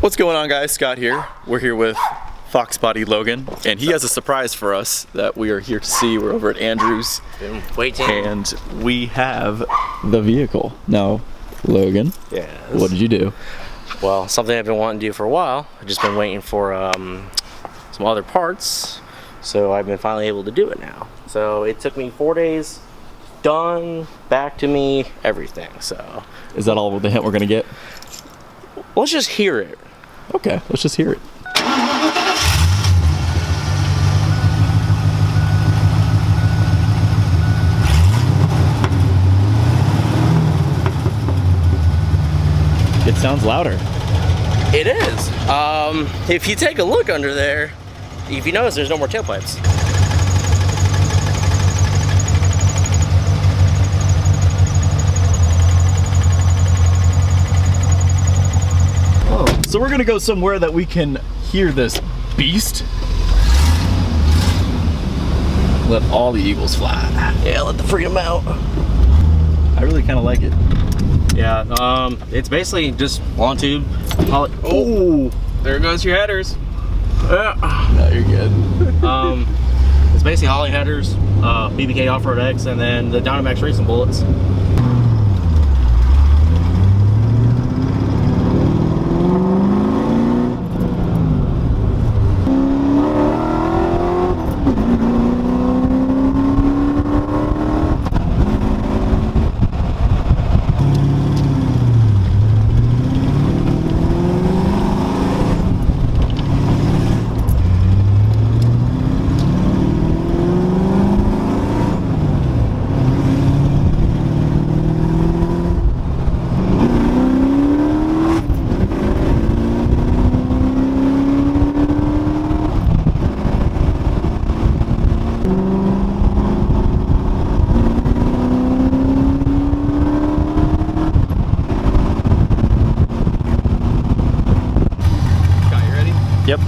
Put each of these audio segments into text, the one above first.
What's going on, guys? Scott here. We're here with Foxbody Logan, and he has a surprise for us that we are here to see. We're over at Andrews. Been waiting. And we have the vehicle. Now, Logan, yes. What did you do? Well, something I've been wanting to do for a while. I've just been waiting for some other parts, so I've been finally able to do it now. So it took me 4 days, done, back to me, everything. So is that all the hint we're gonna get? Let's just hear it. Okay, let's just hear it. It sounds louder. It is. If you take a look under there, if you notice, there's no more tailpipes. So we're gonna go somewhere that we can hear this beast. Let all the eagles fly. Yeah, let the freedom out. I really kind of like it. Yeah, it's basically just Longtube. Oh, there goes your headers. No, you're good. It's basically Holley headers, BBK Off-Road X, and then the Dynomax Racing Bullets. Yep.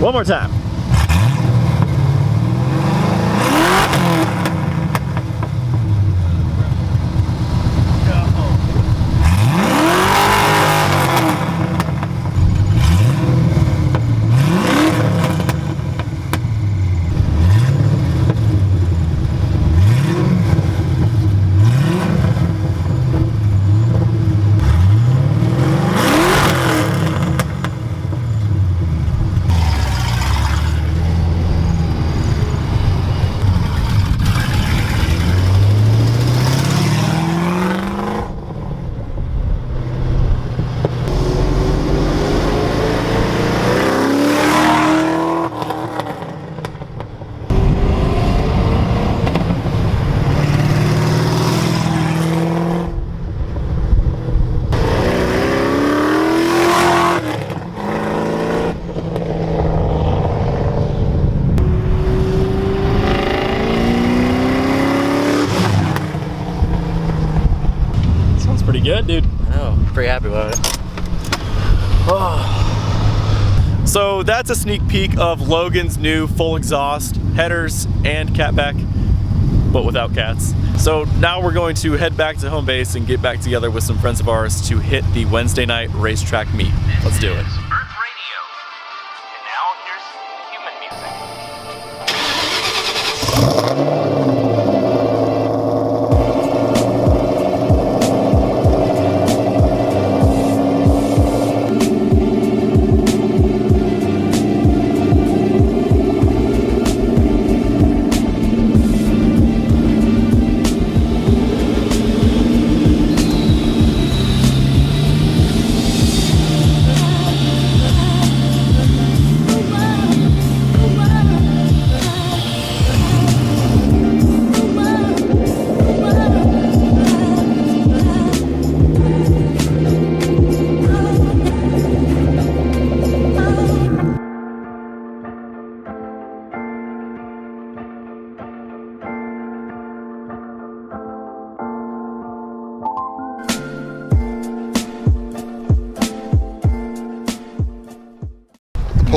One more time. Pretty good, dude. I know, pretty happy about it. Oh. So that's a sneak peek of Logan's new full exhaust headers and catback, but without cats. So now we're going to head back to home base and get back together with some friends of ours to hit the Wednesday night racetrack meet. Let's do it. Earth Radio. And now here's human music.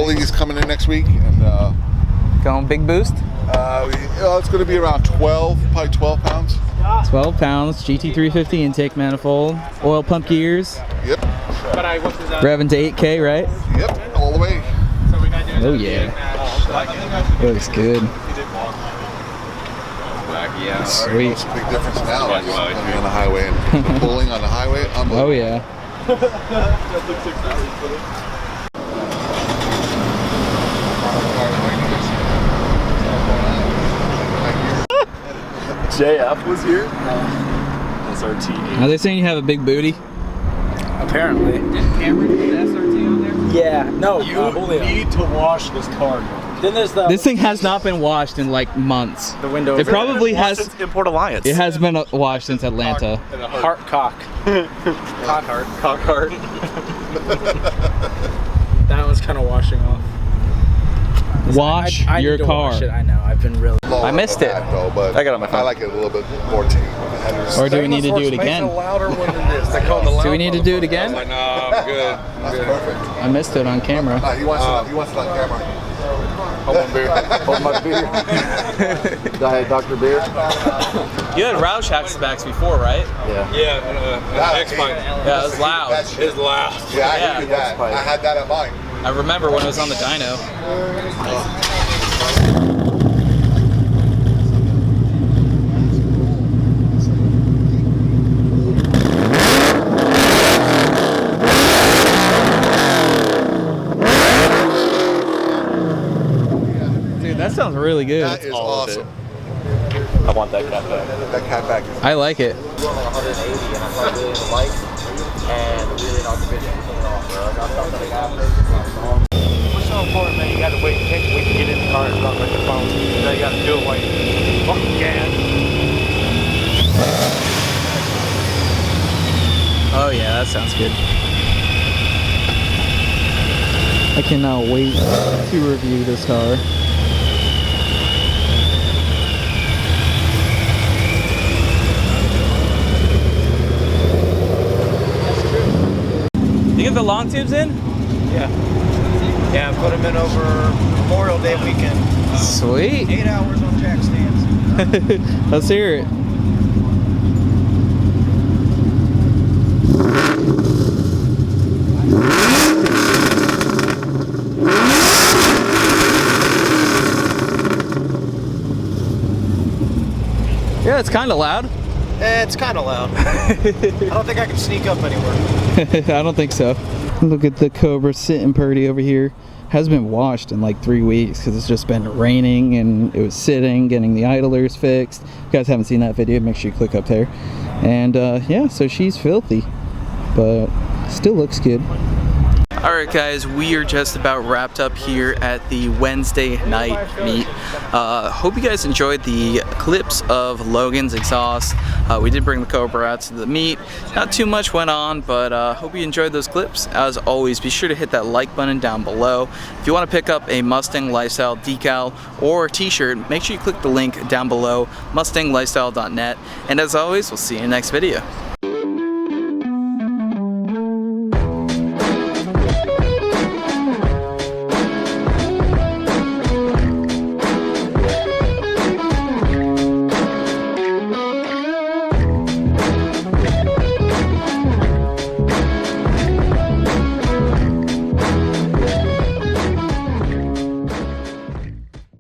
Holley's coming in next week, and Going big boost? it's going to be around 12, probably 12 pounds. 12 pounds, GT350 intake manifold, oil pump gears, Yep, revving to 8K, right? yep, all the way. Oh yeah. It looks good. Sweet. Big difference now. Like, on the highway and pulling on the highway. Oh yeah. JF was here. SRT. Are they saying you have a big booty? Apparently. Didn't Cameron put the SRT on there? Yeah. No. You need to wash this car. Then there's the. This thing has not been washed in like months. The window. It probably has. Since Import Alliance. It has been washed since Atlanta. Heart cock. Cock heart. Cock heart. That one's kind of washing off. Wash I your need to car. Wash it. I know. I've been really. I missed it. Though, but I got it on my phone. I like it a little bit more tame. Or do we need to do it again? Do we need to do it again? No, I'm good. That's perfect. I missed it on camera. He wants it on camera. Hold on, beer. Hold my beer. Go ahead, Dr. Beer. You had Roush hatchbacks before, right? Yeah, X-Mine. Yeah, it was loud. It's loud. Yeah, I hated that. I had that at mine. I remember when it was on the dyno. Dude, that sounds really good. That is all of awesome. I want that cat back. That cat back is. I like it. Going 180 and I started really in the bike and the wheelie not division came off, bro. I got something like that. What's so important, man? You gotta wait to get in the car and not like the phone. Now you gotta do it while you fucking can. Oh yeah, that sounds good. I cannot wait to review this car. You get the long tubes in? Yeah, put them in over Memorial Day weekend. Sweet. 8 hours on jack stands. Let's hear it. Yeah, it's kind of loud. It's kind of loud. I don't think I can sneak up anywhere. I don't think so. Look at the Cobra sitting pretty over here. Has been washed in like 3 weeks because it's just been raining and it was sitting, getting the idlers fixed. If you guys haven't seen that video, make sure you click up there. And yeah, so she's filthy, but still looks good. Alright guys, we are just about wrapped up here at the Wednesday night meet. Hope you guys enjoyed the clips of Logan's exhaust. We did bring the Cobra out to the meet. Not too much went on, but hope you enjoyed those clips. As always, be sure to hit that like button down below. If you want to pick up a Mustang Lifestyle decal or t-shirt, make sure you click the link down below, mustanglifestyle.net. And as always, we'll see you in the next video.